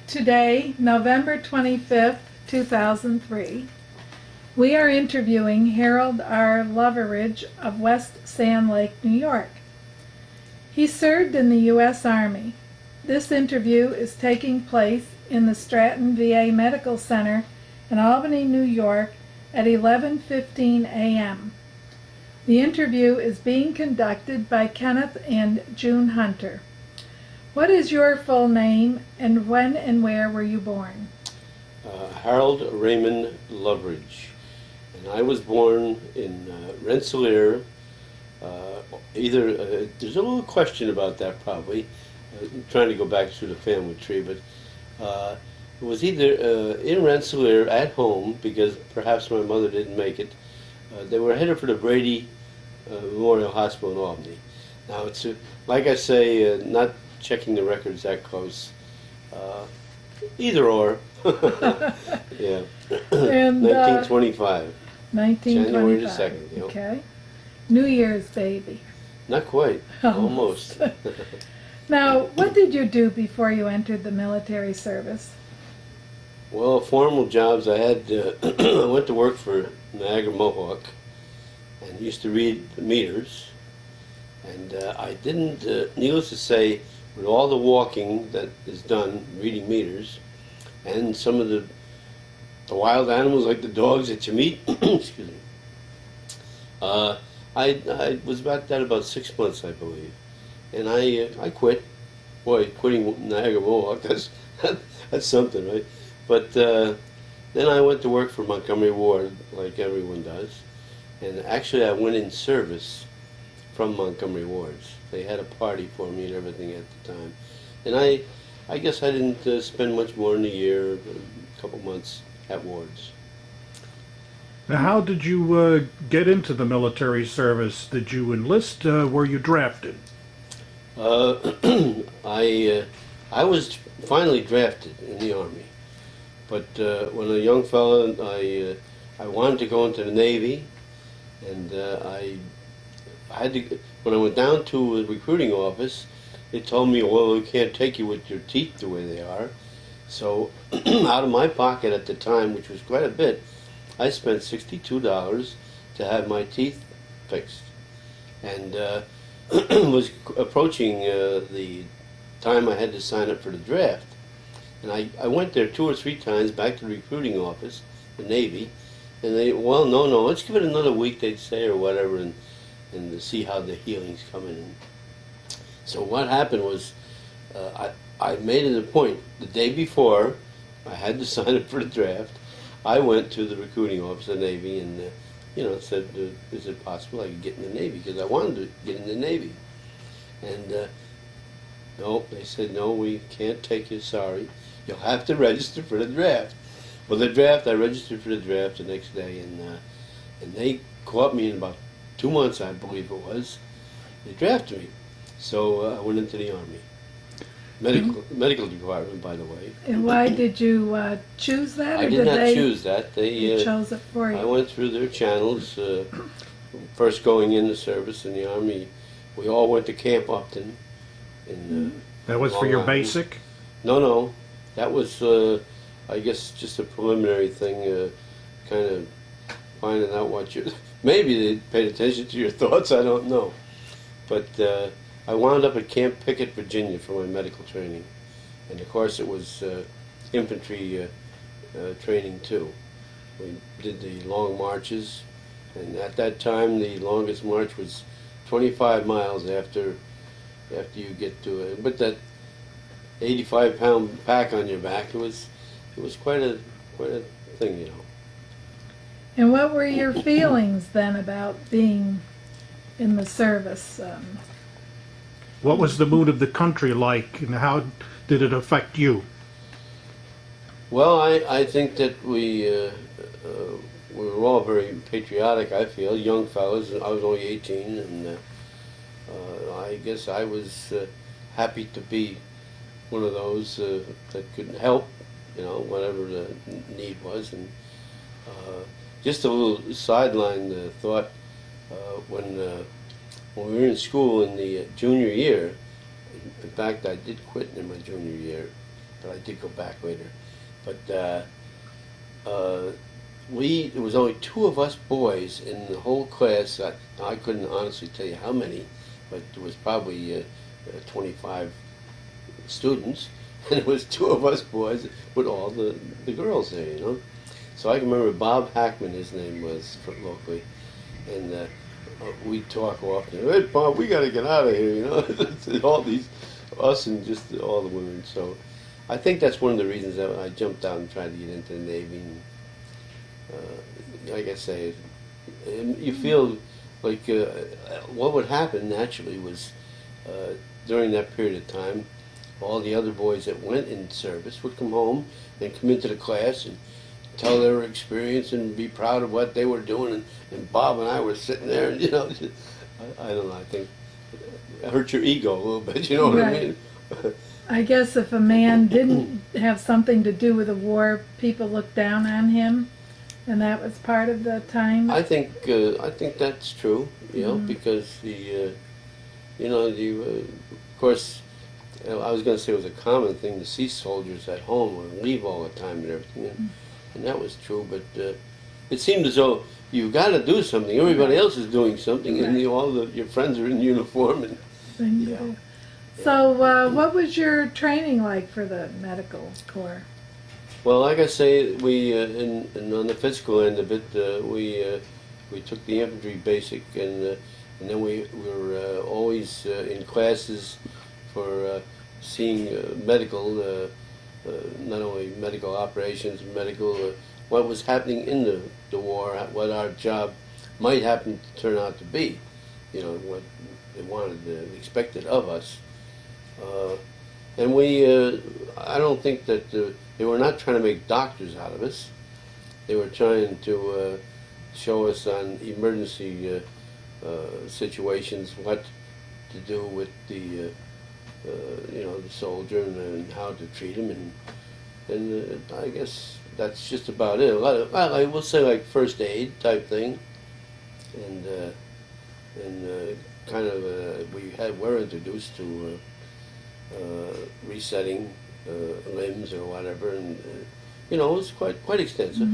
Today, November 25th, 2003, we are interviewing Harold R. Loveridge of West Sand Lake, New York. He served in the U.S. Army. This interview is taking place in the Stratton VA Medical Center in Albany, New York at 11:15 a.m. The interview is being conducted by Kenneth and June Hunter. What is your full name, and when and where were you born? Harold Raymond Loveridge. And I was born in Rensselaer. There's a little question about that probably. I'm trying to go back through the family tree, but it was either in Rensselaer at home, because perhaps my mother didn't make it. They were headed for the Brady Memorial Hospital in Albany. Now, it's like I say, not checking the records that close. Either or. Yeah. And, 1925. 1925. January the 2nd. You know? Okay. New Year's baby. Not quite. Almost. Now, what did you do before you entered the military service? Well, formal jobs I had. I went to work for Niagara Mohawk and used to read the meters. And I didn't, needless to say, with all the walking that is done, reading meters, and some of the wild animals like the dogs that you meet, excuse me, I was about 6 months, I believe, and I quit. Boy, quitting Niagara Mohawk, that's something, right? But then I went to work for Montgomery Ward, like everyone does, and actually I went in service from Montgomery Wards. They had a party for me and everything at the time. And I guess I didn't spend much more than a year, a couple months at Wards. Now, how did you get into the military service? Did you enlist? Were you drafted? I was finally drafted in the Army. But when a young fellow, I wanted to go into the Navy, and I had to, when I went down to the recruiting office, they told me, well, we can't take you with your teeth the way they are. So out of my pocket at the time, which was quite a bit, I spent $62 to have my teeth fixed. And was approaching the time I had to sign up for the draft. And I went there 2 or 3 times back to the recruiting office, the Navy, and they, well, no, let's give it another week, they'd say, or whatever, and to see how the healing's coming in. So what happened was, I made it a point, the day before I had to sign up for the draft, I went to the recruiting office of the Navy and, said, is it possible I could get in the Navy? Because I wanted to get in the Navy. And no, they said, no, we can't take you, sorry. You'll have to register for the draft. Well, I registered for the draft the next day, and they caught me in about 2 months, I believe it was. They drafted me. So I went into the Army. Medical department, by the way. And why did you choose that? Or I did not choose that. They chose it for you. I went through their channels. First going in the service in the Army, we all went to Camp Upton. That was for your basic? No. That was, I guess, just a preliminary thing, kind of finding out what you... Maybe they paid attention to your thoughts, I don't know. But I wound up at Camp Pickett, Virginia for my medical training. And of course it was infantry training too. We did the long marches, and at that time the longest march was 25 miles after you get to it. But that 85-pound pack on your back, it was quite a thing, you know. And what were your feelings then about being in the service? What was the mood of the country like, and how did it affect you? Well, I think that we were all very patriotic, I feel, young fellows. I was only 18, and I guess I was happy to be one of those that could help, whatever the need was. And just a little sideline thought, when we were in school in the junior year, in fact I did quit in my junior year, but I did go back later. But there was only 2 of us boys in the whole class. I couldn't honestly tell you how many, but it was probably 25 students, and it was 2 of us boys with all the girls there, you know. So I can remember Bob Hackman, his name was, locally, and we'd talk often. Hey, Bob, we got to get out of here, you know. All these, us and just all the women. So I think that's one of the reasons that I jumped out and tried to get into the Navy. And, like I say, you feel like what would happen naturally was during that period of time, all the other boys that went in service would come home and come into the class and tell their experience and be proud of what they were doing, and Bob and I were sitting there, and, you know, I don't know, I think it hurt your ego a little bit, you know what I mean? I guess if a man didn't have something to do with the war, people looked down on him, and that was part of the time. I think that's true, you know, because the of course, I was going to say it was a common thing to see soldiers at home and leave all the time and everything, and that was true. But it seemed as though you've got to do something. Everybody else is doing something, and your friends are in uniform, and yeah. So, what was your training like for the medical corps? Well, like I say, we and on the physical end of it, we took the infantry basic, and then we were always in classes for seeing medical, not only medical operations, medical, what was happening in the war, what our job might happen to turn out to be, you know, what they wanted, expected of us. And we, I don't think that they were not trying to make doctors out of us. They were trying to show us on emergency situations what to do with the the soldier and how to treat him, and I guess that's just about it. A lot of, well, I will say, like first aid type thing, and kind of were introduced to resetting limbs or whatever, and it was quite extensive.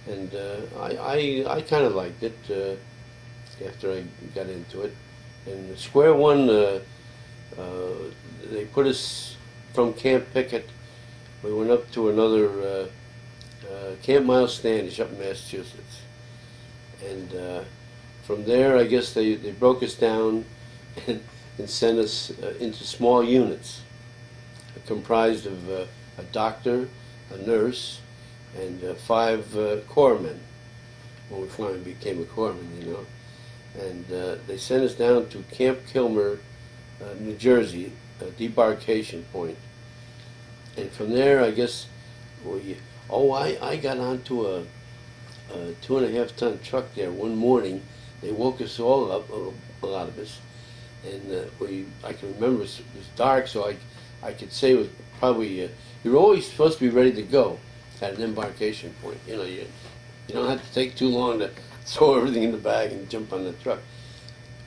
And I kind of liked it after I got into it. And square one, they put us from Camp Pickett. We went up to another Camp Miles Standish up in Massachusetts, and from there, I guess they broke us down and sent us into small units comprised of a doctor, a nurse, and 5 corpsmen when we finally became a corpsman, And they sent us down to Camp Kilmer, New Jersey, a debarkation point. And from there, I guess, I got onto a 2.5-ton truck there one morning. They woke us all up, a lot of us. And I can remember it was dark, so I could say it was probably, you're always supposed to be ready to go at an embarkation point. You don't have to take too long to throw everything in the bag and jump on the truck.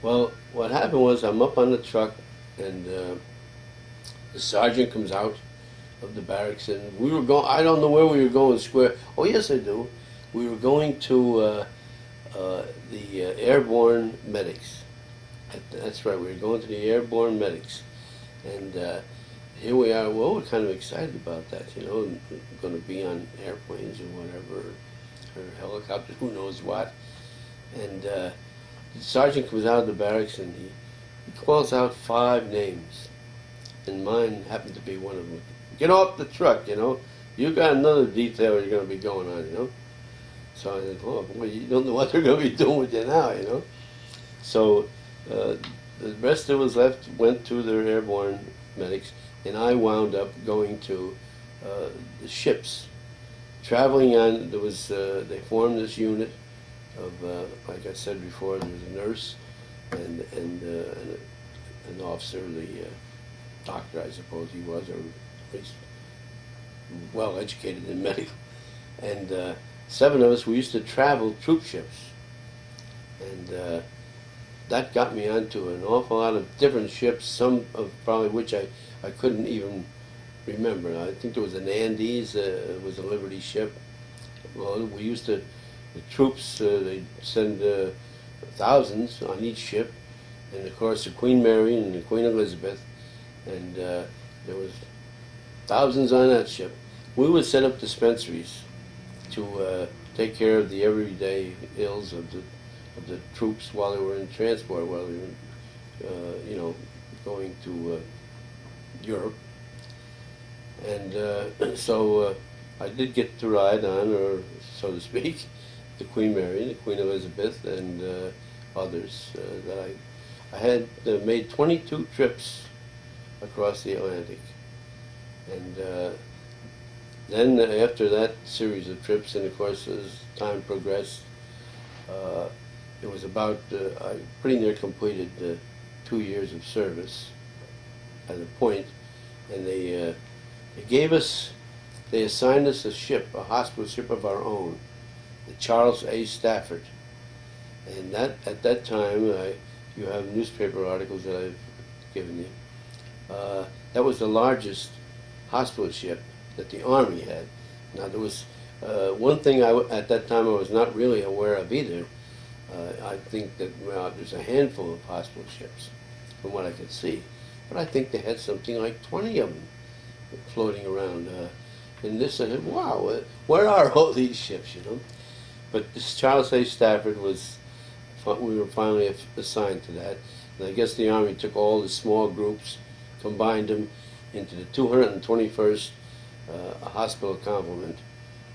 Well, what happened was I'm up on the truck, and the sergeant comes out of the barracks, and we were going, I don't know where we were going square. Oh, yes, I do. We were going to the airborne medics. That's right, we were going to the airborne medics. And here we are, well, we're kind of excited about that, going to be on airplanes or whatever, or helicopters, who knows what. And the sergeant comes out of the barracks, and he calls out 5 names, and mine happened to be one of them. Get off the truck, you got another detail you're going to be going on, So I said, oh, boy, you don't know what they're going to be doing with you now, So the rest that was left went to their airborne medics, and I wound up going to the ships. Traveling on, there was, they formed this unit of, like I said before, there was a nurse and an officer, the doctor, I suppose he was, or at least well educated in medical. And 7 of us, we used to travel troop ships. And that got me onto an awful lot of different ships, some of probably which I couldn't even remember. I think there was an Andes, it was a Liberty ship. Well, we used to, the troops, they'd send thousands on each ship, and of course the Queen Mary and the Queen Elizabeth, and there was thousands on that ship. We would set up dispensaries to take care of the everyday ills of the troops while they were in transport, while they were, you know, going to Europe. And so I did get to ride on, or so to speak, the Queen Mary, the Queen Elizabeth, and others that I had made 22 trips across the Atlantic. And then after that series of trips, and of course as time progressed, it was about, I pretty near completed 2 years of service at a point, and they gave us, they assigned us a ship, a hospital ship of our own, the Charles A. Stafford. And that, at that time, you have newspaper articles that I've given you, that was the largest hospital ship that the Army had. Now there was one thing at that time I was not really aware of either. I think that, well, there's a handful of hospital ships from what I could see, but I think they had something like 20 of them floating around. And this, I said, wow, where are all these ships, you know? But this Charles A. Stafford was, we were finally assigned to that. And I guess the Army took all the small groups, combined them into the 221st Hospital Complement,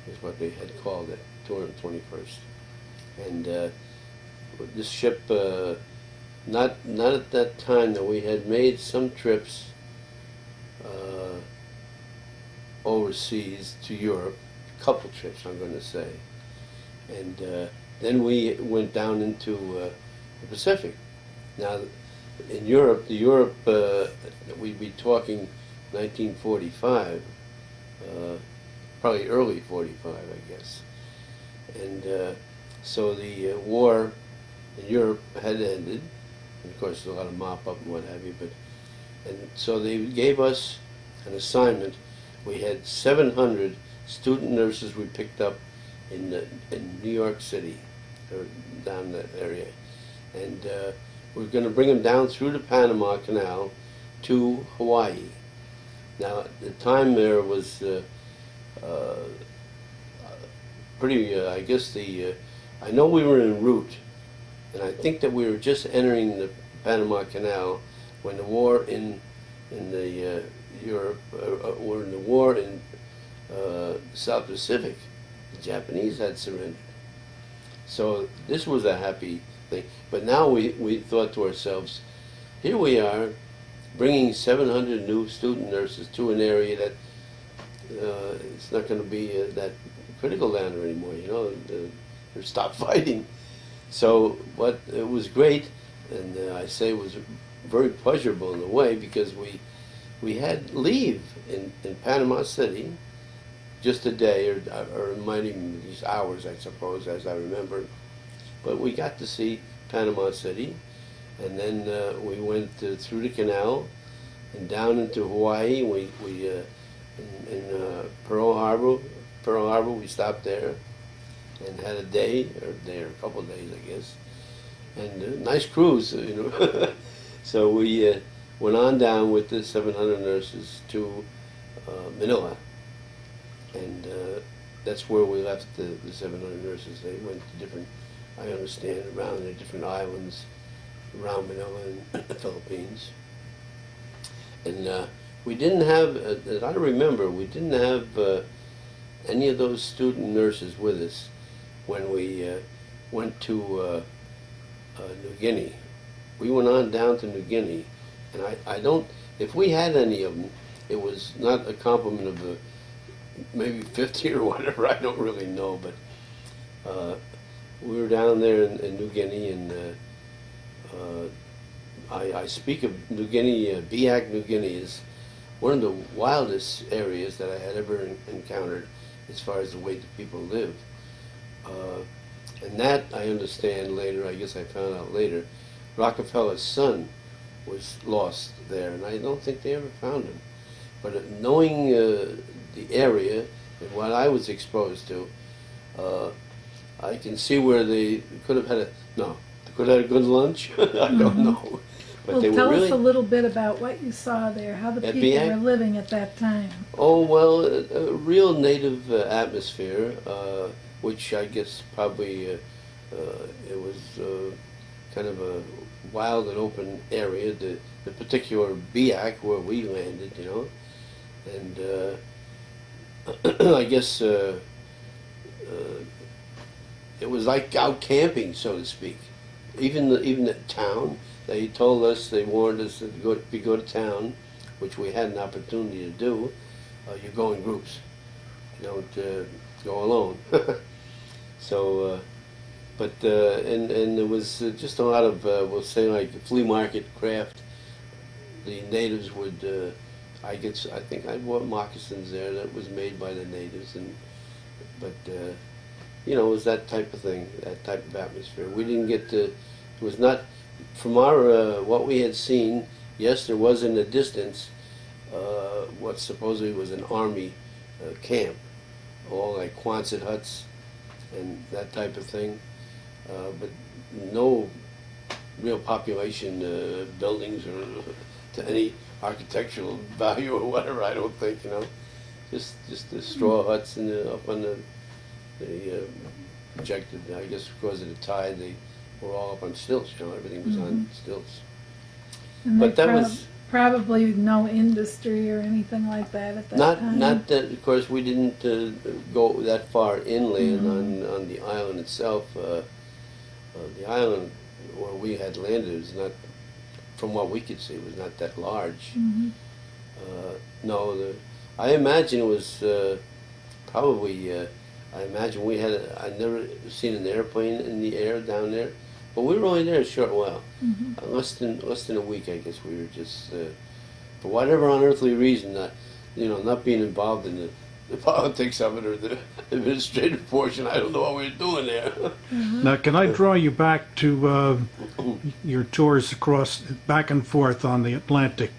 is what they had called it, 221st. And this ship, not at that time, though, we had made some trips overseas to Europe, a couple trips, I'm going to say. And then we went down into the Pacific. Now, in Europe, we'd be talking 1945, probably early 45, I guess. And so the war in Europe had ended, and of course there's a lot of mop-up and what have you, and so they gave us an assignment. We had 700 student nurses we picked up in New York City, or down that area, and we're going to bring them down through the Panama Canal to Hawaii. Now, the time there was pretty, I guess I know we were en route, and I think that we were just entering the Panama Canal when the war in the Europe, or in the war in the South Pacific, the Japanese had surrendered. So this was a happy thing. But now we thought to ourselves, here we are, bringing 700 new student nurses to an area that it's not going to be that critical down there anymore. You know, they stopped fighting. So, but it was great, and I say it was very pleasurable in a way, because we had leave in Panama City, just a day, or it might even be hours, I suppose, as I remember. But we got to see Panama City, and then we went through the canal and down into Hawaii. We in Pearl Harbor, we stopped there and had a day, or a couple of days, I guess, and nice cruise, you know. So we went on down with the 700 nurses to Manila, and that's where we left the 700 nurses. They went to different, I understand, around the different islands around Manila and the Philippines. And we didn't have, as I remember, we didn't have any of those student nurses with us when we went to New Guinea. We went on down to New Guinea, and I don't, if we had any of them, it was not a complement of the maybe 50 or whatever, I don't really know, but we were down there in New Guinea, and I speak of New Guinea, Biak, New Guinea is one of the wildest areas that I had ever encountered as far as the way the people live. And that, I understand later, I guess I found out later, Rockefeller's son was lost there, and I don't think they ever found him. but knowing the area and what I was exposed to, I can see where they could have had they could have had a good lunch. I don't know. But Well, they tell were really, us a little bit about what you saw there, how the At people VA? were living at that time. oh, well, a real native atmosphere, which I guess probably it was kind of a wild and open area, the particular BIAC where we landed, you know. And I guess it was like out camping, so to speak. Even the town, they told us, they warned us that if you go to town, which we had an opportunity to do, you go in groups. You don't go alone. So, and there was just a lot of, we'll say like flea market craft. The natives would, I think I bought moccasins there that was made by the natives, but you know, it was that type of thing, that type of atmosphere. We didn't get to, it was not, from our, what we had seen, yes, there was in the distance what supposedly was an army camp, all like Quonset huts and that type of thing, but no real population buildings or to any architectural value or whatever, I don't think, you know. Just the straw huts and up on the projected, I guess because of the tide, they were all up on stilts, you know, everything was on stilts. And But they that was probably no industry or anything like that at that time. not that, of course, we didn't go that far inland on the island itself. The island where we had landed was not, from what we could see, was not that large. No, I imagine it was probably. I imagine we had. I'd never seen an airplane in the air down there, but we were only there a short while, less than a week, I guess. We were just for whatever unearthly reason, not being involved in the politics of it or the administrative portion. I don't know what we were doing there. Now, can I draw you back to your tours across, back and forth on the Atlantic?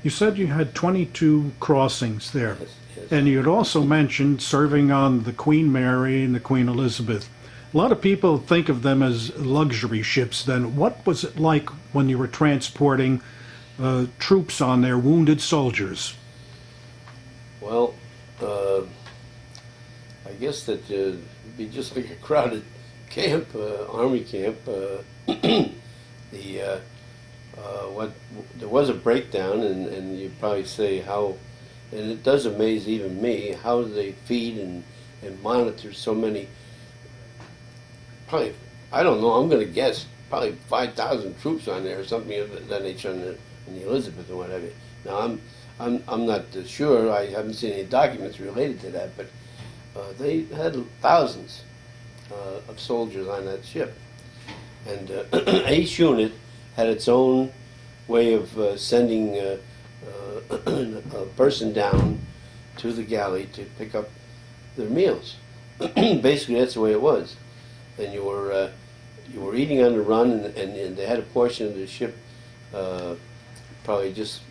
You said you had 22 crossings there, Yes. and you had also mentioned serving on the Queen Mary and the Queen Elizabeth. A lot of people think of them as luxury ships then. What was it like when you were transporting troops on there, wounded soldiers? Well, I guess that it'd be just like a crowded camp, army camp. There was a breakdown, and you probably say how, and it does amaze even me, how do they feed and monitor so many, probably, I don't know, I'm going to guess, probably 5,000 troops on there or something of that nature in the Elizabeth or whatever. Now, I'm not sure, I haven't seen any documents related to that, but they had thousands of soldiers on that ship. And each unit had its own way of sending a person down to the galley to pick up their meals. Basically, that's the way it was. And you were eating on the run, and they had a portion of the ship, probably just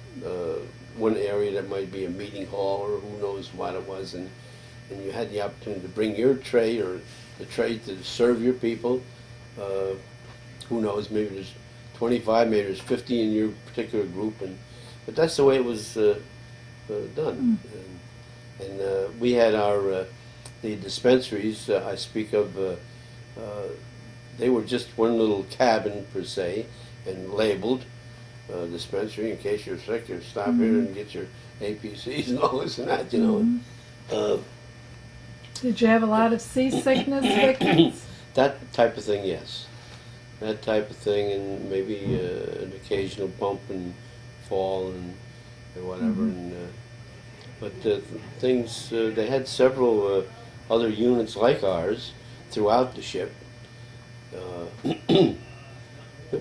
one area that might be a meeting hall or who knows what it was, and you had the opportunity to bring your tray or the tray to serve your people. Who knows, maybe there's 25, maybe there's 50 in your particular group, but that's the way it was done. And we had our the dispensaries I speak of. They were just one little cabin per se, and labeled dispensary in case you're sick. You stop here and get your APCs and all this and that, you know. Did you have a lot of seasickness victims? That type of thing, yes. That type of thing, and maybe an occasional bump and fall and whatever. But things, they had several other units like ours throughout the ship. It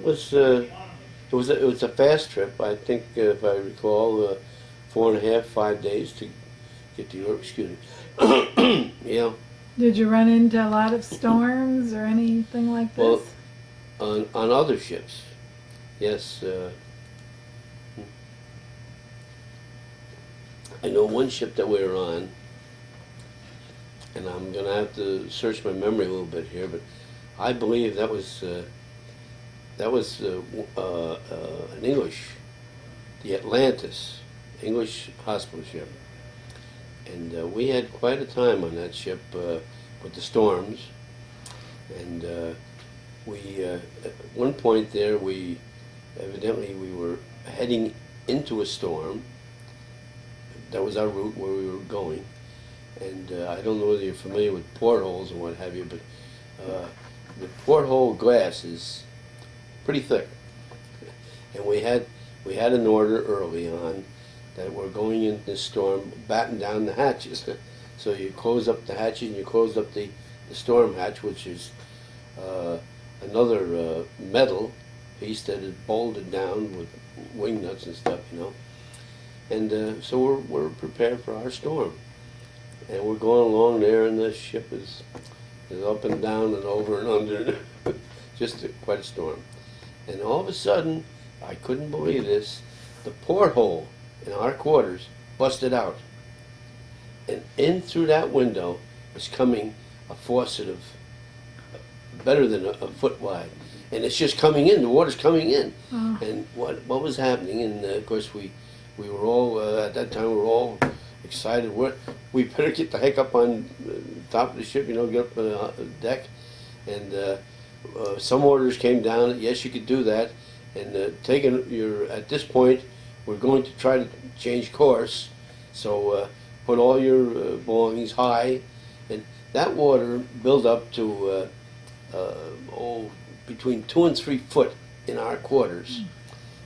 was a fast trip. I think, if I recall, 4.5, 5 days to get to Europe. Excuse me. Yeah. Did you run into a lot of storms or anything like this? Well, on other ships, yes. I know one ship that we were on, and I'm going to have to search my memory a little bit here, but I believe that was an English, the Atlantis, English hospital ship. And we had quite a time on that ship with the storms. And at one point there, evidently we were heading into a storm. That was our route where we were going. And I don't know whether you're familiar with portholes and what have you, but the porthole glass is pretty thick. And we had an order early on that we're going into this storm, batten down the hatches. So you close up the hatches and you close up the storm hatch, which is another metal piece that is bolted down with wing nuts and stuff, you know. And so we're prepared for our storm. And we're going along there, and the ship is up and down and over and under. Just quite a storm. And all of a sudden, I couldn't believe this, the porthole in our quarters busted out. And in through that window was coming a faucet of better than a foot wide. And it's just coming in, the water's coming in. Oh. And what was happening, and of course we were all, at that time we were all excited. We better get the heck up on top of the ship, you know, get up on the deck. And some orders came down, yes, you could do that. And at this point, we're going to try to change course. So put all your belongings high. And that water built up to between 2 and 3 foot in our quarters.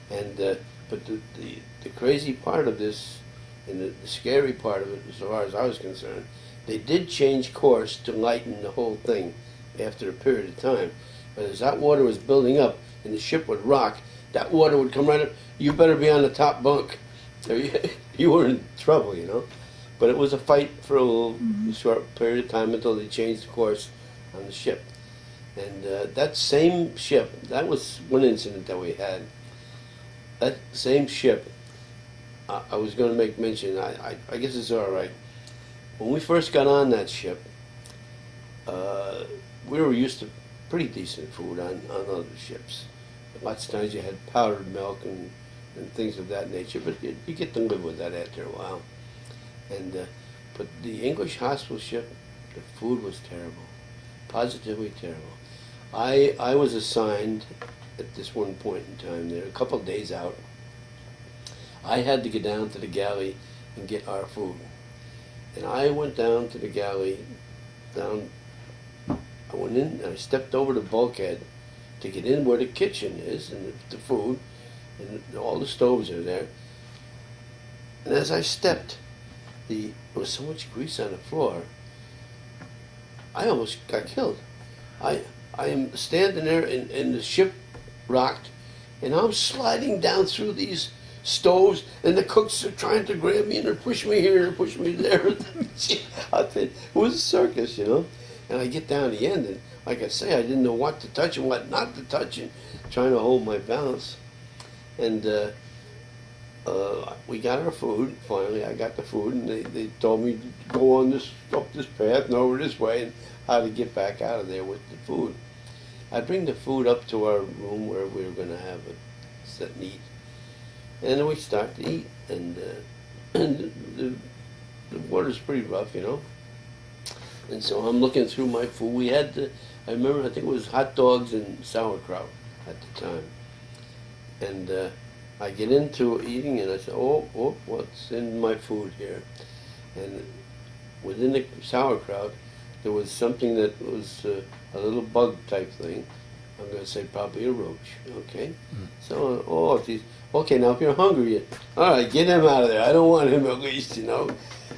And but the crazy part of this, and the scary part of it, as far as I was concerned, they did change course to lighten the whole thing after a period of time. But as that water was building up and the ship would rock, that water would come right up. You better be on the top bunk. You were in trouble, you know. But it was a fight for a little short period of time until they changed the course on the ship. And that same ship, that was one incident that we had. That same ship, I was going to make mention, I guess it's all right. When we first got on that ship, we were used to pretty decent food on other ships. Lots of times you had powdered milk and things of that nature, but you get to live with that after a while. And but the English hospital ship, the food was terrible, positively terrible. I was assigned at this one point in time there, a couple of days out. I had to get down to the galley and get our food. And I went down to the galley, I went in, and I stepped over the bulkhead to get in where the kitchen is, and the food, and all the stoves are there. And as I stepped, there was so much grease on the floor, I almost got killed. I am standing there, and the ship rocked, and I'm sliding down through these stoves, and the cooks are trying to grab me, and they're pushing me here, and pushing me there. I think it was a circus, you know. And I get down the end, and like I say, I didn't know what to touch and what not to touch, and trying to hold my balance. And we got our food, finally. I got the food, and they told me to go on up this path and over this way, and how to get back out of there with the food. I bring the food up to our room where we were going to have it sit and eat. And then we start to eat, and the water's pretty rough, you know. And so I'm looking through my food. We had, I remember, I think it was hot dogs and sauerkraut at the time. And I get into eating, and I say, oh, what's in my food here? And within the sauerkraut, there was something that was a little bug type thing. I'm going to say probably a roach, okay? So, okay, now if you're hungry, all right, get him out of there. I don't want him at least, you know.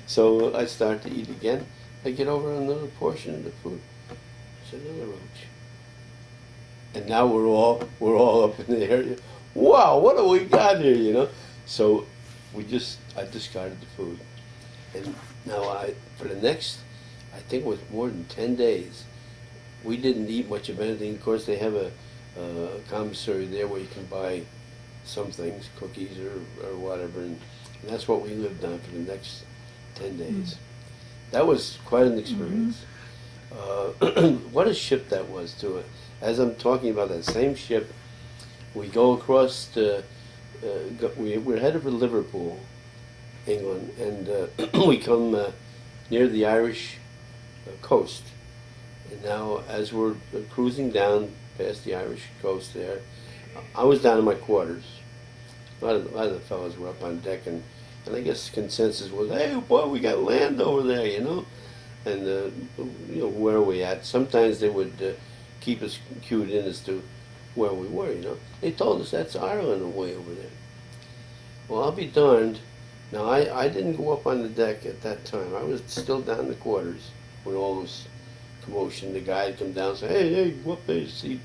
So I start to eat again. I get over another portion of the food. It's another roach. And now we're all up in the area. Wow, what have we got here, you know? So I discarded the food. And now for the next, I think it was more than 10 days, we didn't eat much of anything. Of course, they have a commissary there where you can buy some things, cookies or whatever, and that's what we lived on for the next 10 days. That was quite an experience. What a ship that was, too. As I'm talking about that same ship, we go across the, we're headed for Liverpool, England, and we come near the Irish coast. And now, as we're cruising down past the Irish coast there, I was down in my quarters. A lot of the fellows were up on deck, and I guess consensus was, hey, boy, we got land over there, you know? And, you know, where are we at? Sometimes they would keep us cued in as to where we were, you know? They told us that's Ireland way over there. Well, I'll be darned. Now, I didn't go up on the deck at that time. I was still down in the quarters when all this commotion. The guy would come down and say, hey, go up there, you see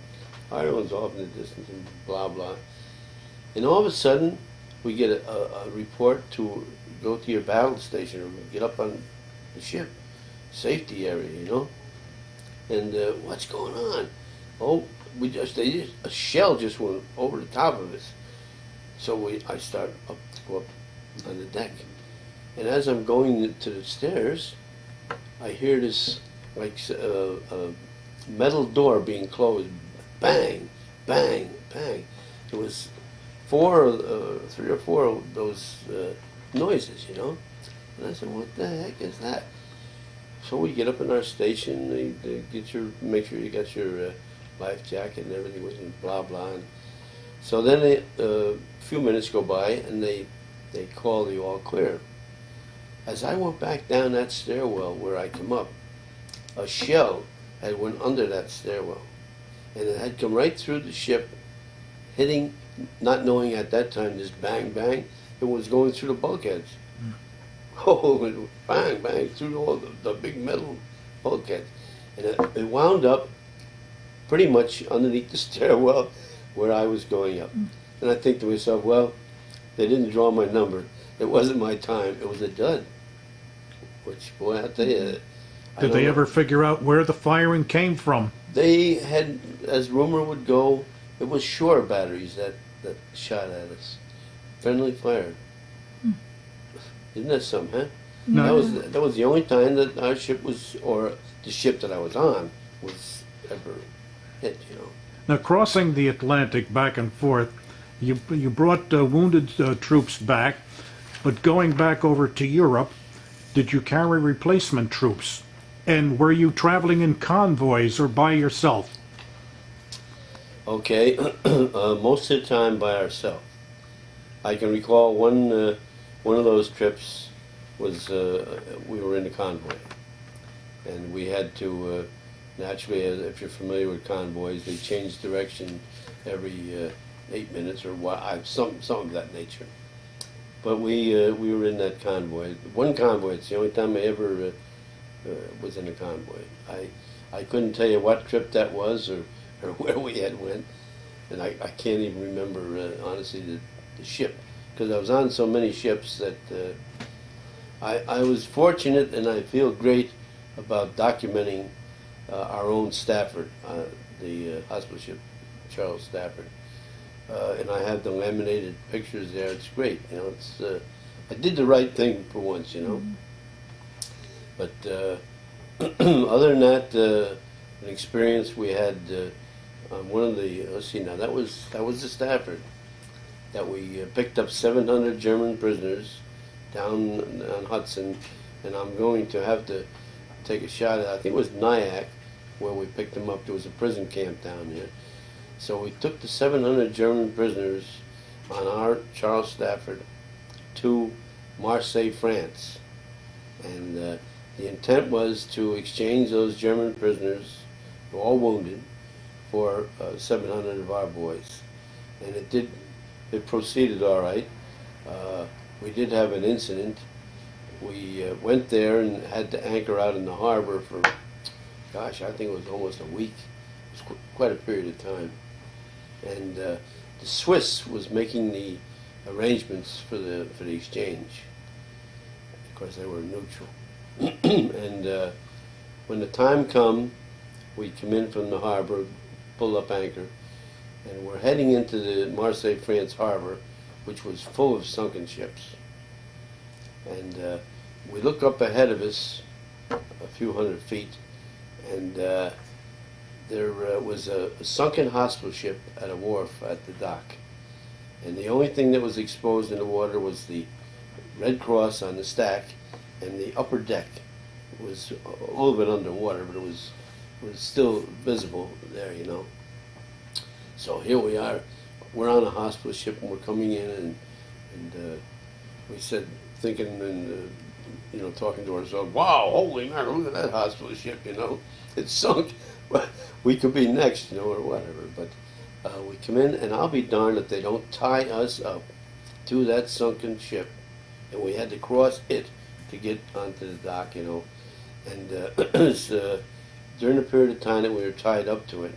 Ireland's off in the distance, and blah, blah. And all of a sudden, we get a report to go to your battle station or get up on the ship, safety area, you know? And what's going on? Oh, a shell just went over the top of us. So I start to go up on the deck. And as I'm going to the stairs, I hear this like metal door being closed. Bang, bang, bang. It was three or four of those noises, you know. And I said, what the heck is that? So we get up in our station, they make sure you got your life jacket and everything was in blah, blah. And so then a few minutes go by and they call the all clear. As I went back down that stairwell where I come up, a shell had went under that stairwell. And it had come right through the ship, hitting, not knowing at that time, this bang, bang, it was going through the bulkheads. Oh, it bang, bang, through all the big metal bulkheads. And it wound up pretty much underneath the stairwell where I was going up. And I think to myself, well, they didn't draw my number. It wasn't my time. It was a dud. Which, boy, I'll tell you. Did they ever figure out where the firing came from? They had, as rumor would go, it was shore batteries that shot at us. Friendly fire. Isn't that something, huh? No. That was the only time that our ship was, or the ship that I was on, was ever hit, you know. Now, crossing the Atlantic back and forth, you brought wounded troops back, but going back over to Europe, did you carry replacement troops? And were you traveling in convoys or by yourself? Okay, most of the time by ourselves. I can recall one of those trips was we were in a convoy, and we had to naturally, if you're familiar with convoys, they change direction every 8 minutes or some of that nature. But we were in that convoy. One convoy. It's the only time I ever was in a convoy. I couldn't tell you what trip that was or where we had went, and I can't even remember honestly the ship, because I was on so many ships that I was fortunate, and I feel great about documenting our own Stafford, the hospital ship, Charles Stafford. And I have the laminated pictures there. It's great, you know. It's I did the right thing for once, you know. But other than that, an experience we had on one of the, let's see now, that was the Stafford, that we picked up 700 German prisoners down on Hudson, and I'm going to have to take a shot at, I think it was Nyack, where we picked them up. There was a prison camp down there. So we took the 700 German prisoners on our Charles Stafford to Marseille, France. And the intent was to exchange those German prisoners, who were all wounded, for 700 of our boys. And it proceeded all right. We did have an incident. We went there and had to anchor out in the harbor for, gosh, I think it was almost a week. It was quite a period of time. And the Swiss was making the arrangements for the exchange. Of course, they were neutral. And when the time come, we come in from the harbor, pull up anchor, and we're heading into the Marseille, France harbor, which was full of sunken ships. And we look up ahead of us a few hundred feet, and there was a sunken hospital ship at a wharf at the dock. And the only thing that was exposed in the water was the Red Cross on the stack, and the upper deck was a little bit underwater, but it was still visible there, you know. So here we are. We're on a hospital ship, and we're coming in, and we said, thinking and you know, talking to ourselves, wow, holy man, look at that hospital ship, you know, it's sunk. We could be next, you know, or whatever. But we come in, and I'll be darned if they don't tie us up to that sunken ship, and we had to cross it to get onto the dock, you know. And during the period of time that we were tied up to it,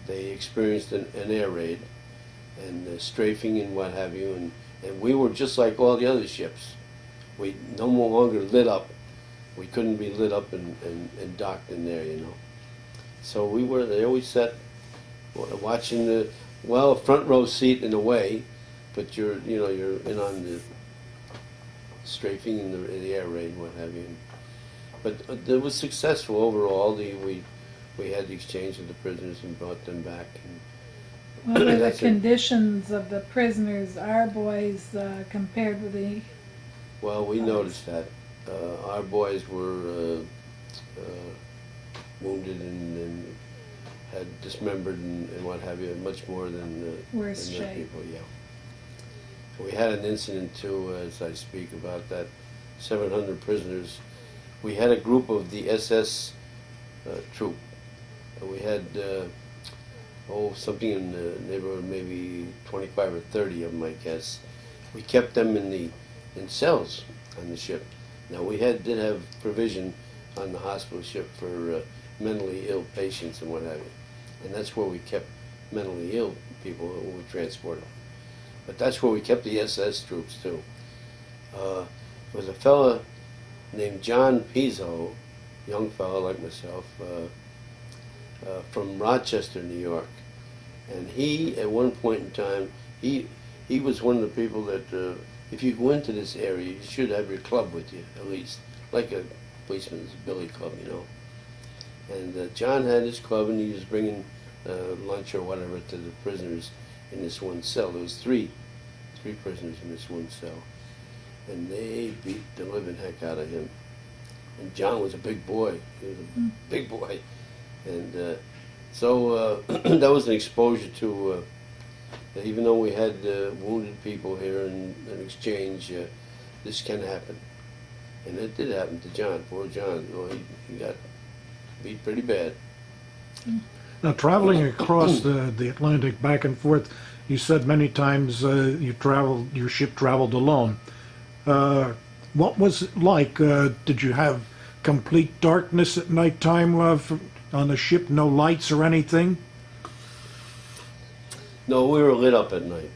they experienced an air raid and strafing and what have you, and we were just like all the other ships. We no longer lit up. We couldn't be lit up and docked in there, you know. So they always sat watching the, well, front row seat in a way, but you're in on the strafing and the air raid and what have you. But it was successful overall. We had the exchange of the prisoners and brought them back. And what were the conditions of the prisoners, our boys, compared with the... Well, we noticed that. Our boys were wounded and had dismembered and what have you, much more than worse than shape. People, yeah. We had an incident too, as I speak, about that 700 prisoners. We had a group of the SS troop. We had something in the neighborhood, maybe 25 or 30 of them, I guess. We kept them in cells on the ship. Now we did have provision on the hospital ship for mentally ill patients and what have you, and that's where we kept mentally ill people when we transported them. But that's where we kept the SS troops too. There was a fella named John Pizzo, young fella like myself, from Rochester, New York, and he, at one point in time, he was one of the people that if you go into this area, you should have your club with you, at least, like a policeman's billy club, you know. And John had his club, and he was bringing lunch or whatever to the prisoners in this one cell. There was three prisoners in this one cell, and they beat the living heck out of him. And John was a big boy. He was a big boy, and so that was an exposure to. Even though we had wounded people here in exchange, this can happen, and it did happen to John. Poor John, you know, he got beat pretty bad. Now, traveling across the Atlantic back and forth, you said many times your ship traveled alone. What was it like? Did you have complete darkness at nighttime on the ship, no lights or anything? No, we were lit up at night.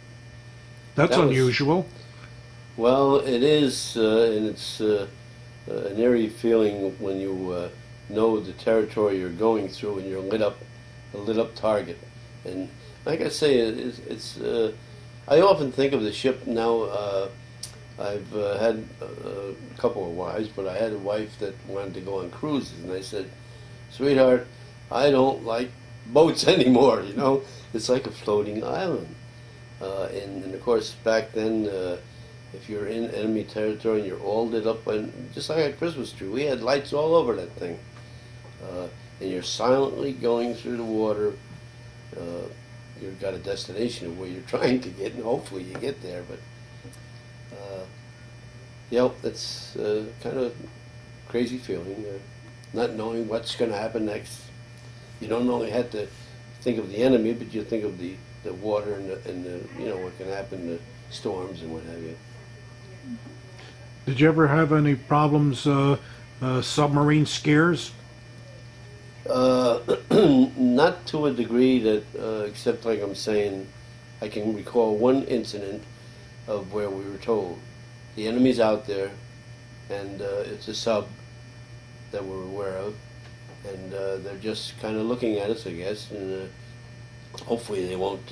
That's unusual. Well, it is, and it's an eerie feeling when you know the territory you're going through and you're a lit up target. And like I say, I often think of the ship now. I've had a couple of wives, but I had a wife that wanted to go on cruises, and I said, "Sweetheart, I don't like boats anymore, you know. It's like a floating island." And of course, back then, if you're in enemy territory and you're all lit up, just like a Christmas tree, we had lights all over that thing. And you're silently going through the water. You've got a destination of where you're trying to get, and hopefully you get there. But that's kind of crazy feeling, not knowing what's going to happen next. You don't only have to think of the enemy, but you think of the water and the what can happen, the storms and what have you. Did you ever have any problems, submarine scares? Not to a degree that, except like I'm saying, I can recall one incident of where we were told the enemy's out there, and it's a sub that we're aware of, and they're just kind of looking at us, I guess, and hopefully they won't,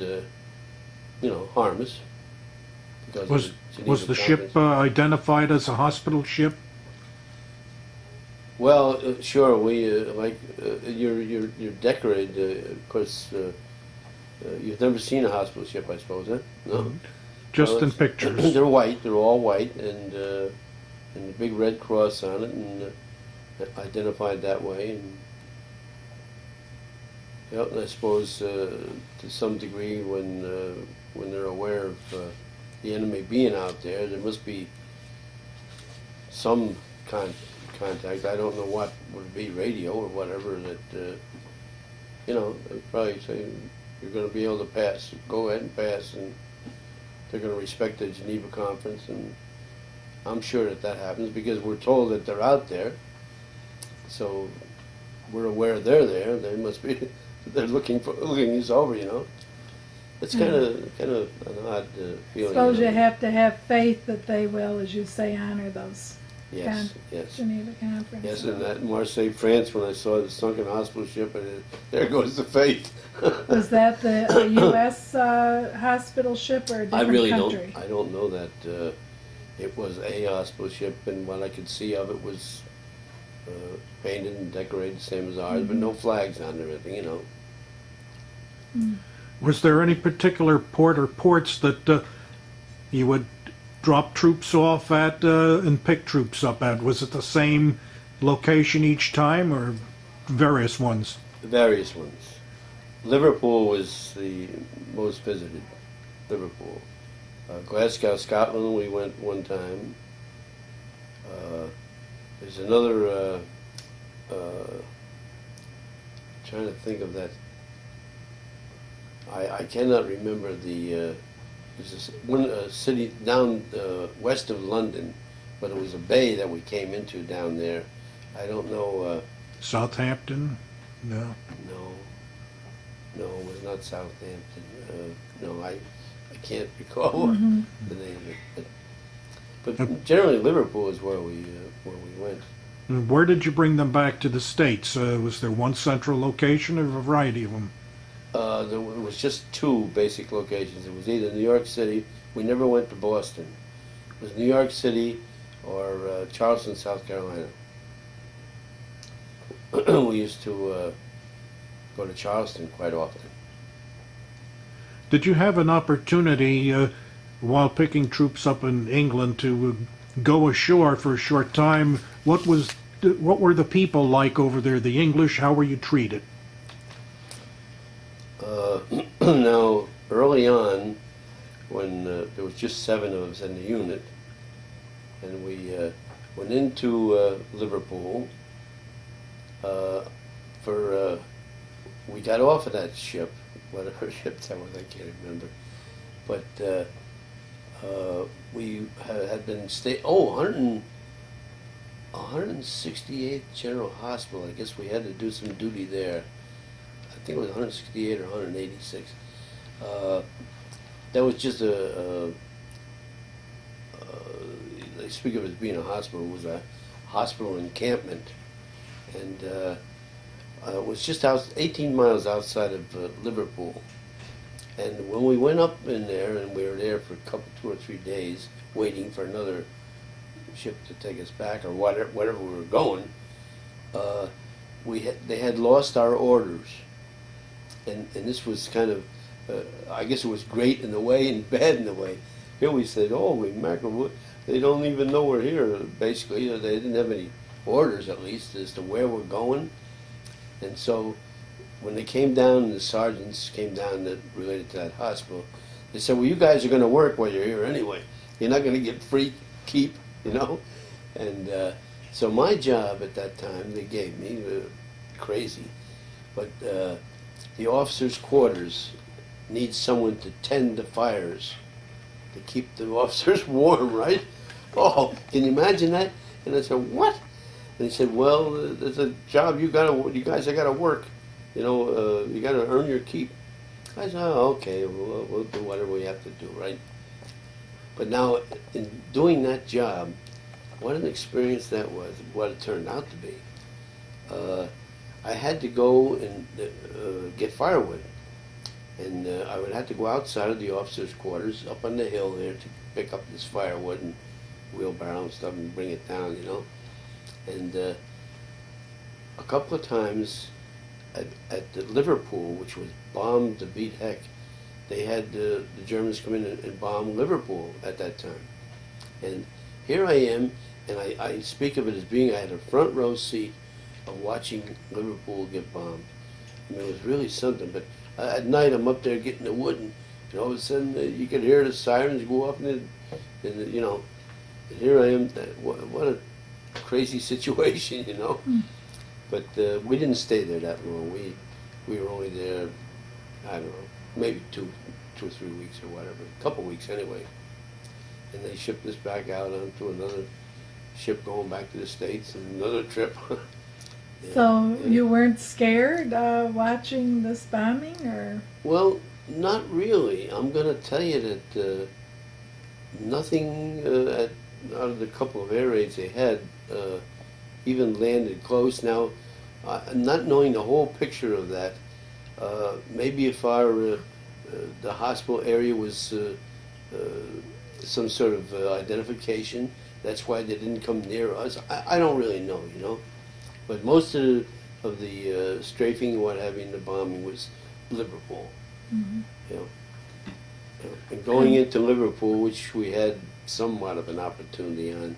harm us. Because Was of Geneva was the ship Conference. identified as a hospital ship? Well, sure. We you're decorated. Of course, you've never seen a hospital ship, I suppose, huh? No. Just Well, in pictures. They're white. They're all white, and a big red cross on it, and identified that way. And I suppose to some degree, when they're aware of the enemy being out there, there must be some contact. I don't know what would it be, radio or whatever, that they'd probably say you're going to be able to pass. Go ahead and pass, and they're going to respect the Geneva Conference, and I'm sure that happens because we're told that they're out there. So we're aware they're there. They must be. They're looking us over. It's kind of an odd feeling. Suppose you have to have faith that they will, as you say, honor those Yes. Geneva Conference. Yes, and that Marseille, France, when I saw the sunken hospital ship, and there goes the faith. Was that a U.S. Hospital ship or a different I really country? don't know that it was a hospital ship, and what I could see of it was painted and decorated, same as ours, but no flags on there or anything, Was there any particular port or ports that you would drop troops off at and pick troops up at? Was it the same location each time, or various ones? Various ones. Liverpool was the most visited. Liverpool. Glasgow, Scotland, we went one time. There's another, trying to think of that. I cannot remember there's one city down west of London, but it was a bay that we came into down there. I don't know. Southampton? No. No, it was not Southampton. No, I can't recall the name of it. But generally, Liverpool is where we went. And where did you bring them back to the States? Was there one central location or a variety of them? There was just two basic locations. It was either New York City. We never went to Boston. It was New York City or Charleston, South Carolina. We used to go to Charleston quite often. Did you have an opportunity while picking troops up in England to go ashore for a short time? What were the people like over there? The English? How were you treated? Now, early on, when there was just 7 of us in the unit, and we went into Liverpool, we got off of that ship, whatever ship that was, I can't remember, but we had been 168th General Hospital. I guess we had to do some duty there. I think it was 168 or 186. That was just they speak of it as being a hospital. It was a hospital encampment, and it was just 18 miles outside of Liverpool. And when we went up in there, and we were there for 2 or 3 days, waiting for another ship to take us back, or wherever we were going, they had lost our orders. And this was kind of, I guess it was great in a way and bad in a way. Here we said, holy mackerel, they don't even know we're here, basically. They didn't have any orders, at least, as to where we're going. And so when they came down, and the sergeants came down that related to that hospital, they said, well, you guys are going to work while you're here anyway. You're not going to get free keep, And so my job at that time, they gave me, crazy, but the officers' quarters need someone to tend the fires, to keep the officers warm, right? Oh, can you imagine that? And I said, what? And he said, well, there's a job you guys have got to work. You got to earn your keep. I said, oh, okay, we'll do whatever we have to do, right? But now, in doing that job, what an experience that was, what it turned out to be. I had to go and get firewood. And I would have to go outside of the officers' quarters, up on the hill there, to pick up this firewood and wheelbarrow and stuff and bring it down, you know. And a couple of times at the Liverpool, which was bombed to beat heck, they had the Germans come in and bomb Liverpool at that time. And here I am, and I speak of it as being, I had a front row seat of watching Liverpool get bombed. I mean, it was really something. But at night, I'm up there getting the wood, and all of a sudden, you could hear the sirens go off, and you know, and here I am. What a crazy situation, you know. Mm. But we didn't stay there that long. We were only there, I don't know, maybe two or 3 weeks or whatever, a couple weeks anyway. And they shipped us back out onto another ship going back to the States, and another trip. Yeah, So yeah. you weren't scared watching this bombing, or? Well, not really. I'm going to tell you that nothing out of the couple of air raids they had even landed close. Now, not knowing the whole picture of that, maybe if our the hospital area was some sort of identification, that's why they didn't come near us. I don't really know, you know. But most of the strafing and what have you, the bombing was Liverpool. Mm-hmm. You know. And going into Liverpool, which we had somewhat of an opportunity on,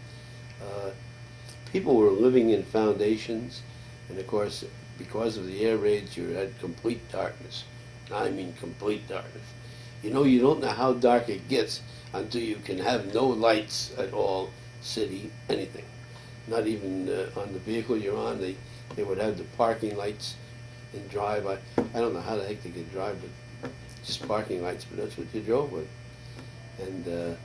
people were living in foundations, and of course, because of the air raids, you had complete darkness. I mean complete darkness. You know, you don't know how dark it gets until you can have no lights at all, city, anything. Not even on the vehicle you're on, they would have the parking lights and drive. I don't know how the heck they could drive with just parking lights, but that's what you drove with. And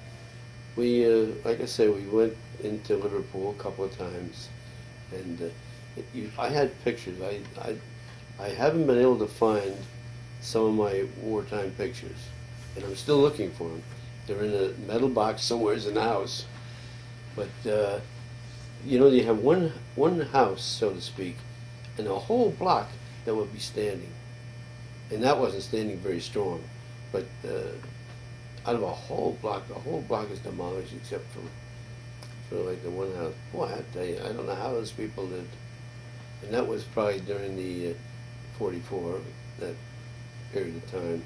we, like I say, we went into Liverpool a couple of times, and I had pictures. I haven't been able to find some of my wartime pictures, and I'm still looking for them. They're in a metal box somewhere in the house. But you know, you have one house, so to speak, and a whole block that would be standing, and that wasn't standing very strong. But out of a whole block, the whole block is demolished except for like the one house. Boy, I tell you, I don't know how those people lived. And that was probably during the 44, that period of time.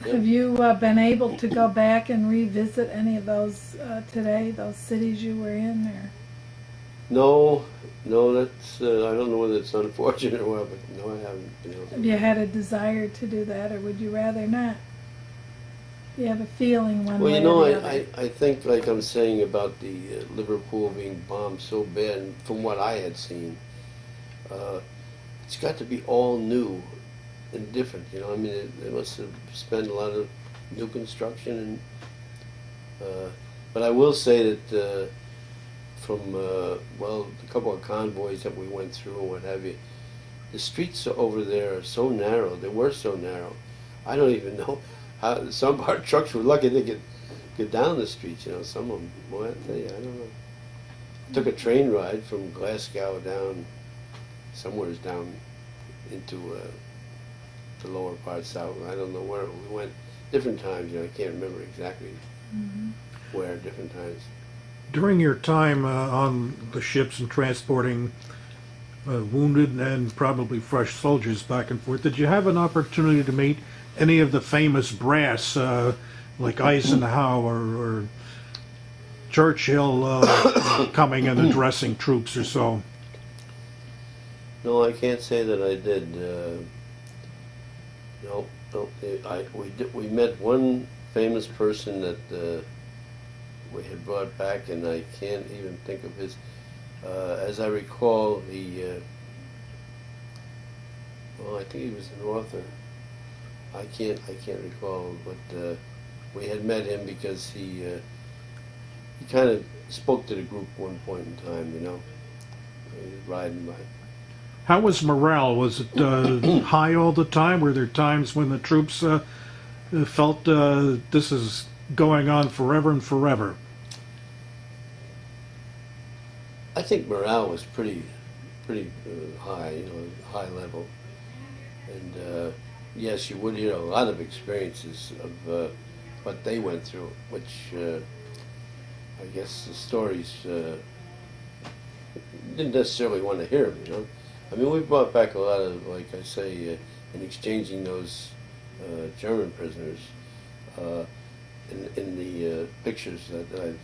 Yep. Have you been able to go back and revisit any of those today, those cities you were in there? No, that's, I don't know whether it's unfortunate or what, but no, I haven't been able to. Have you had a desire to do that, or would you rather not? You have a feeling one Well, way you know, or the other. I think, like I'm saying about the Liverpool being bombed so bad, and from what I had seen, it's got to be all new and different, you know. I mean, they must have spent a lot of new construction, and but I will say that from well, a couple of convoys that we went through and what have you, the streets over there are so narrow. They were so narrow. I don't even know how some of our trucks were lucky they could get down the streets. You know, some of them. Well, I tell you, I don't know. Took a train ride from Glasgow down, somewheres down into the lower part south. I don't know where we went. Different times, you know. I can't remember exactly where. Different times. During your time on the ships and transporting wounded and probably fresh soldiers back and forth, did you have an opportunity to meet any of the famous brass, like Eisenhower or Churchill coming and addressing troops or so? No, I can't say that I did. No. We met one famous person that we had brought back, and I can't even think of his. As I recall, well, I think he was an author. I can't recall, but we had met him because he kind of spoke to the group one point in time, you know. He was riding by. How was morale? Was it high all the time? Were there times when the troops felt this is going on forever and forever? I think morale was pretty high, you know, high level, and yes, you would hear a lot of experiences of what they went through, which I guess the stories didn't necessarily want to hear them, you know. I mean, we brought back a lot of, like I say, in exchanging those German prisoners. In the pictures that I've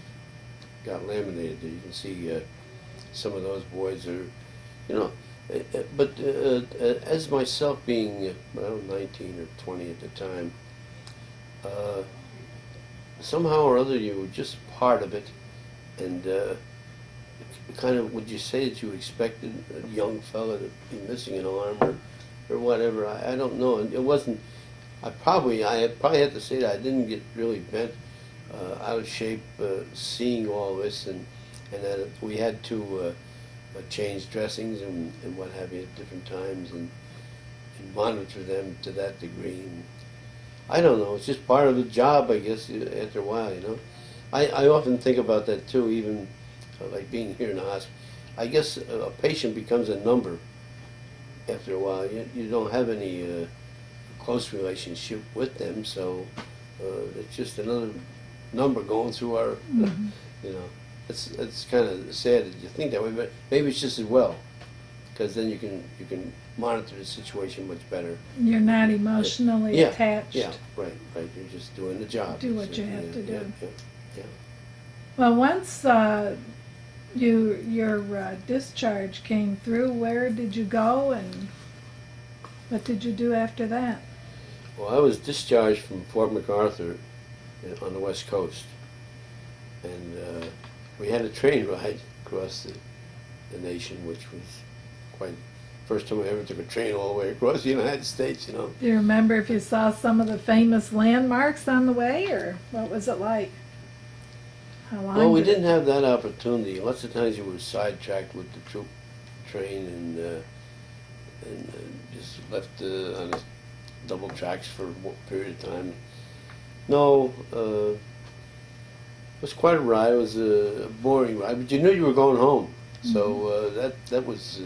got laminated, you can see some of those boys are, you know, but as myself being, 19 or 20 at the time, somehow or other you were just part of it, and kind of, would you say that you expected a young fella to be missing an arm or whatever? I don't know. It wasn't. I probably had to say that I didn't get really bent out of shape seeing all this, and that we had to change dressings and what have you at different times, and monitor them to that degree. And I don't know. It's just part of the job, I guess. After a while, you know, I often think about that too. Even like being here in the hospital, I guess a patient becomes a number after a while. You don't have any close relationship with them, so it's just another number going through our, you know, it's kind of sad that you think that way, but maybe it's just as well, because then you can monitor the situation much better. You're not emotionally attached. Yeah, right. You're just doing the job. Do what you have to do. Yeah. Well, once your discharge came through, where did you go, and what did you do after that? Well, I was discharged from Fort MacArthur on the West Coast, and we had a train ride across the nation, which was quite first time I ever took a train all the way across the United States, you know. Do you remember if you saw some of the famous landmarks on the way, or what was it like? How long? Well, we didn't have that opportunity. Lots of times you were sidetracked with the troop train and just left on the double tracks for a period of time. No, it was quite a ride. It was a boring ride, but you knew you were going home. So that was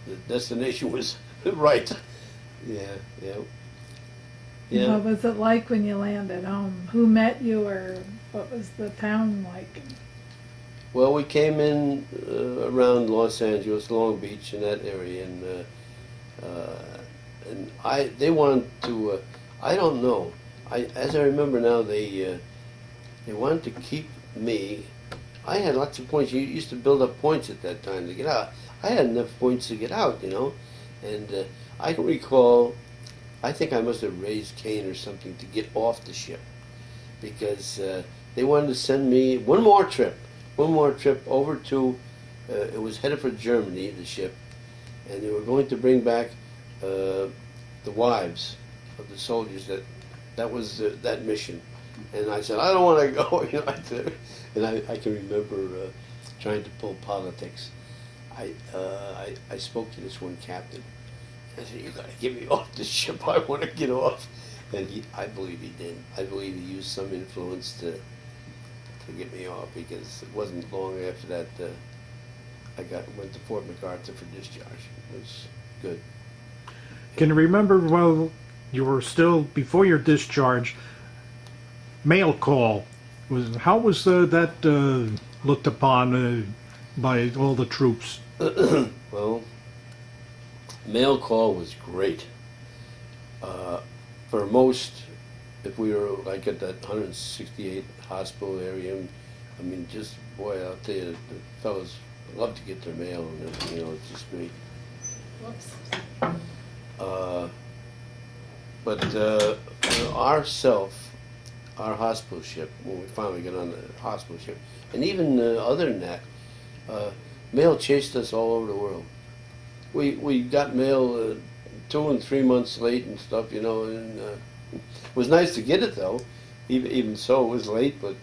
the destination was right. Yeah. What was it like when you landed home? Who met you, or what was the town like? Well, we came in around Los Angeles, Long Beach, in that area, and they wanted to. I don't know. As I remember now, they wanted to keep me. I had lots of points. You used to build up points at that time to get out. I had enough points to get out, you know, and I can recall. I think I must have raised Cain or something to get off the ship, because they wanted to send me one more trip over to. It was headed for Germany, the ship, and they were going to bring back the wives of the soldiers. That was that mission. And I said, I don't want to go. You know, and I can remember trying to pull politics. I spoke to this one captain. I said, you got to get me off this ship. I want to get off. And I believe he did. I believe he used some influence to get me off, because it wasn't long after that I went to Fort MacArthur for discharge. It was good. Can you remember, while you were still, before your discharge, mail call, how was that looked upon by all the troops? Well, mail call was great. For most, if we were like at that 168 hospital area, I mean, just, boy, I'll tell you, the fellas love to get their mail, and you know, it's just great. Whoops. But our hospital ship, when we finally got on the hospital ship, and even other than that, mail chased us all over the world. We got mail 2 and 3 months late and stuff, you know, and it was nice to get it though. Even so, it was late, but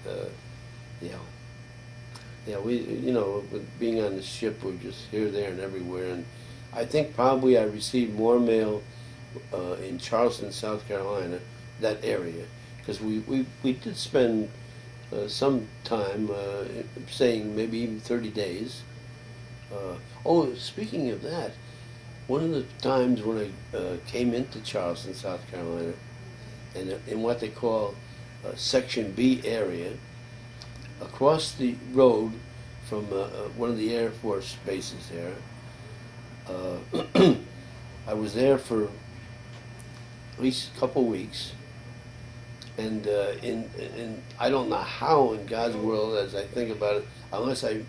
we, you know, with being on the ship, we're just here, there, and everywhere. And I think probably I received more mail in Charleston, South Carolina, that area, because we did spend some time, saying maybe even 30 days. Speaking of that, one of the times when I came into Charleston, South Carolina, and in what they call Section B area, across the road from one of the Air Force bases there, I was there for at least a couple weeks, and I don't know how in God's world, as I think about it, unless I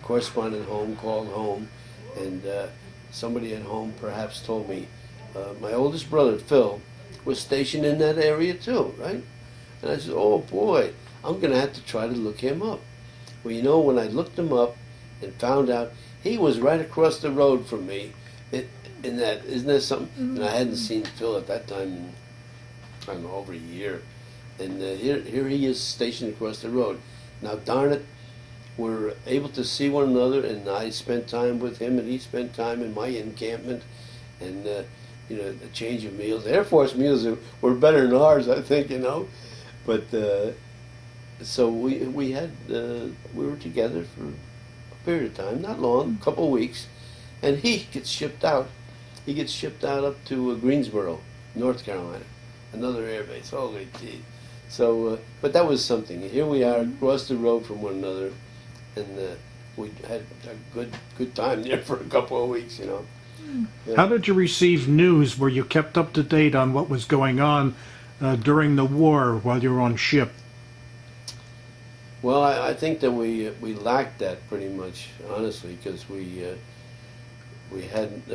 corresponded home, called home, and somebody at home perhaps told me, my oldest brother, Phil, was stationed in that area too, right? And I said, oh boy, I'm going to have to try to look him up. Well, you know, when I looked him up and found out he was right across the road from me, in that, isn't that something? And I hadn't seen Phil at that time in, I don't know, over a year. And here he is stationed across the road. Now, darn it, we're able to see one another, and I spent time with him, and he spent time in my encampment, and you know, the change of meals. Air Force meals were better than ours, I think, you know. But so we were together for a period of time, not long, a couple of weeks, and he gets shipped out. He gets shipped out up to Greensboro, North Carolina, another air base. Holy gee! So, but that was something. Here we are across the road from one another, and we had a good time there for a couple of weeks, you know. Yeah. How did you receive news? Were you kept up to date on what was going on during the war while you were on ship? Well, I think that we lacked that pretty much, honestly, because we hadn't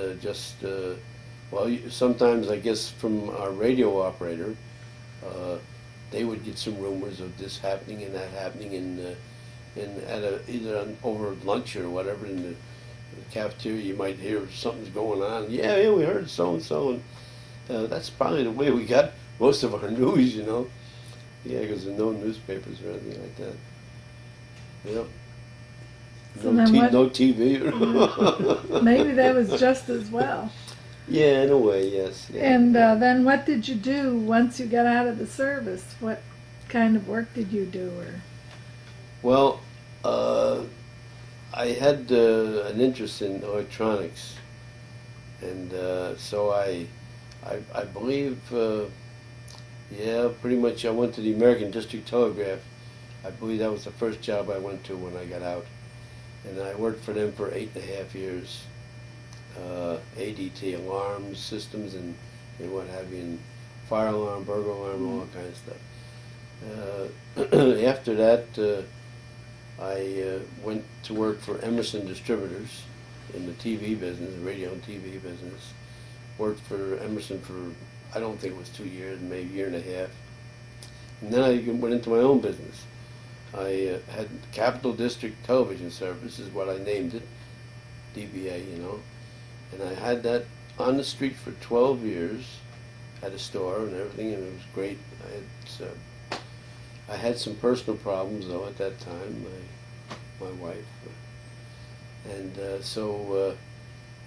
well, sometimes I guess from our radio operator, they would get some rumors of this happening and that happening, and either over lunch or whatever in the cafeteria, you might hear something's going on. Yeah, we heard so and so, and that's probably the way we got most of our news, you know. Yeah, because there's no newspapers or anything like that. Yeah. So no TV. Maybe that was just as well. Yeah, in a way, yes. Yeah. And then what did you do once you got out of the service? What kind of work did you do? Or? Well, I had an interest in electronics, and so I believe, yeah, pretty much I went to the American District Telegraph. I believe that was the first job I went to when I got out. And I worked for them for 8.5 years. ADT, alarms, systems, and what have you, and fire alarm, burglar alarm, all that kind of stuff. After that, I went to work for Emerson Distributors in the TV business, the radio and TV business. Worked for Emerson for, I don't think it was 2 years, maybe a year and a half. And then I went into my own business. I had Capital District Television Service, is what I named it, DBA, you know. And I had that on the street for 12 years, had a store and everything, and it was great. I had some personal problems, though, at that time, my wife. And so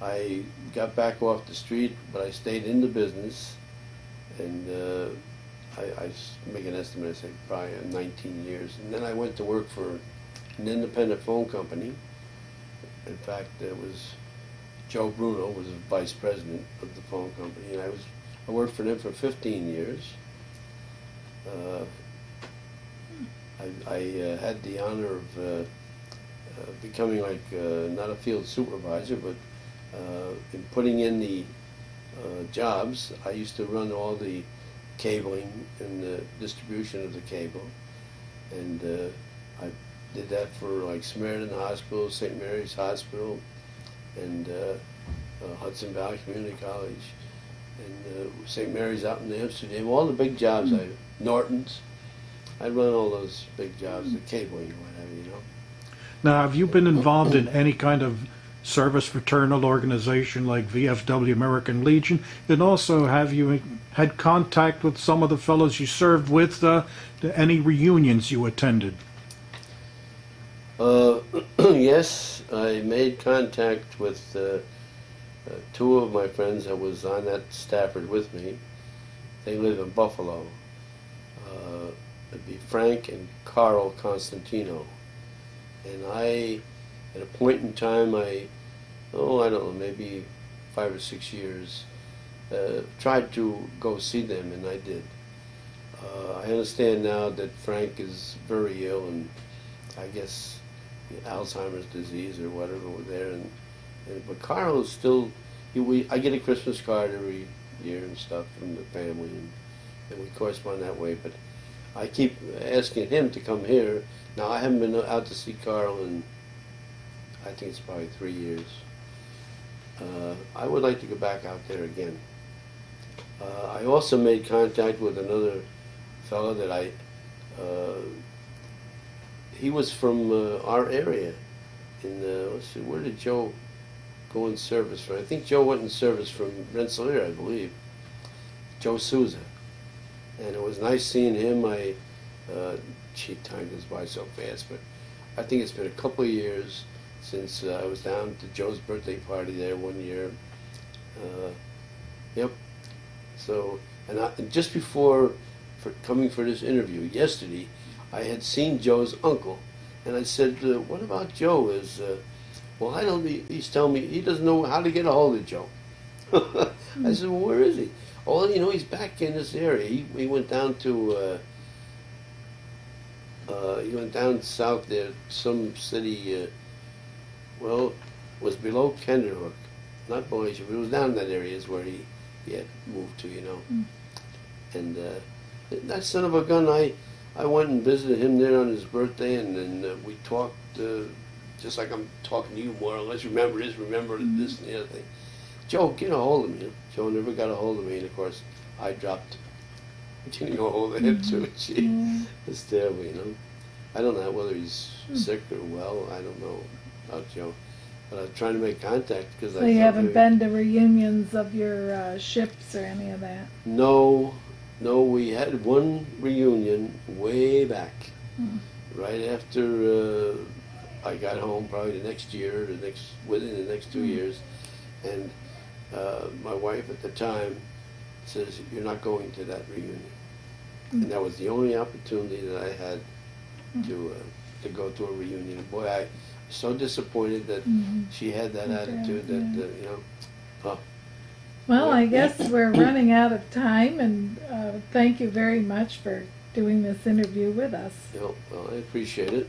I got back off the street, but I stayed in the business, and I make an estimate, I say probably 19 years. And then I went to work for an independent phone company. In fact, it was Joe Bruno was the vice president of the phone company, and I worked for them for 15 years. I had the honor of becoming like not a field supervisor, but in putting in the jobs. I used to run all the cabling and the distribution of the cable, and I did that for like Samaritan Hospital, St. Mary's Hospital, and Hudson Valley Community College, and St. Mary's out in Amsterdam, all the big jobs, Norton's. I run all those big jobs, the cabling, whatever, you know. Now, have you been involved in any kind of service fraternal organization like VFW American Legion? And also, have you had contact with some of the fellows you served with, any reunions you attended? Yes, I made contact with two of my friends that was on that Stafford with me. They live in Buffalo. It'd be Frank and Carl Constantino. And I, at a point in time, I don't know, maybe 5 or 6 years, tried to go see them, and I did. I understand now that Frank is very ill, and I guess Alzheimer's disease or whatever was there. But Carl is still. I get a Christmas card every year and stuff from the family, and we correspond that way. But I keep asking him to come here. Now I haven't been out to see Carl in, I think it's probably 3 years. I would like to go back out there again. I also made contact with another fellow that he was from our area. Let's see, where did Joe go in service from? I think Joe went in service from Rensselaer, I believe. Joe Souza. And it was nice seeing him. Time goes by so fast, but I think it's been a couple of years since I was down to Joe's birthday party there one year. Yep. So, and just before coming for this interview yesterday, I had seen Joe's uncle, and I said, "What about Joe?" Well, I don't. He's telling me he doesn't know how to get a hold of Joe. I said, "Well, where is he?" Oh, he's back in this area. He went down to. He went down south there, some city. Well, it was below Kinderhook, not Malaysia, but it was down in that area is where he had moved to, And that son of a gun, I went and visited him there on his birthday, and then we talked, just like I'm talking to you more or less, remember this, remember this, and the other thing. Joe, get a hold of me. Joe never got a hold of me, and of course, I dropped getting a hold of him too. It's terrible, I don't know whether he's sick or well. I don't know about Joe. But I'm trying to make contact because So you haven't been to reunions of your ships or any of that? No, we had one reunion way back, right after I got home, probably the next year, within the next 2 years, and my wife at the time says, "You're not going to that reunion," and that was the only opportunity that I had to go to a reunion. And boy, I was so disappointed that she had that attitude that Well, I guess we're running out of time, and thank you very much for doing this interview with us. Well, I appreciate it.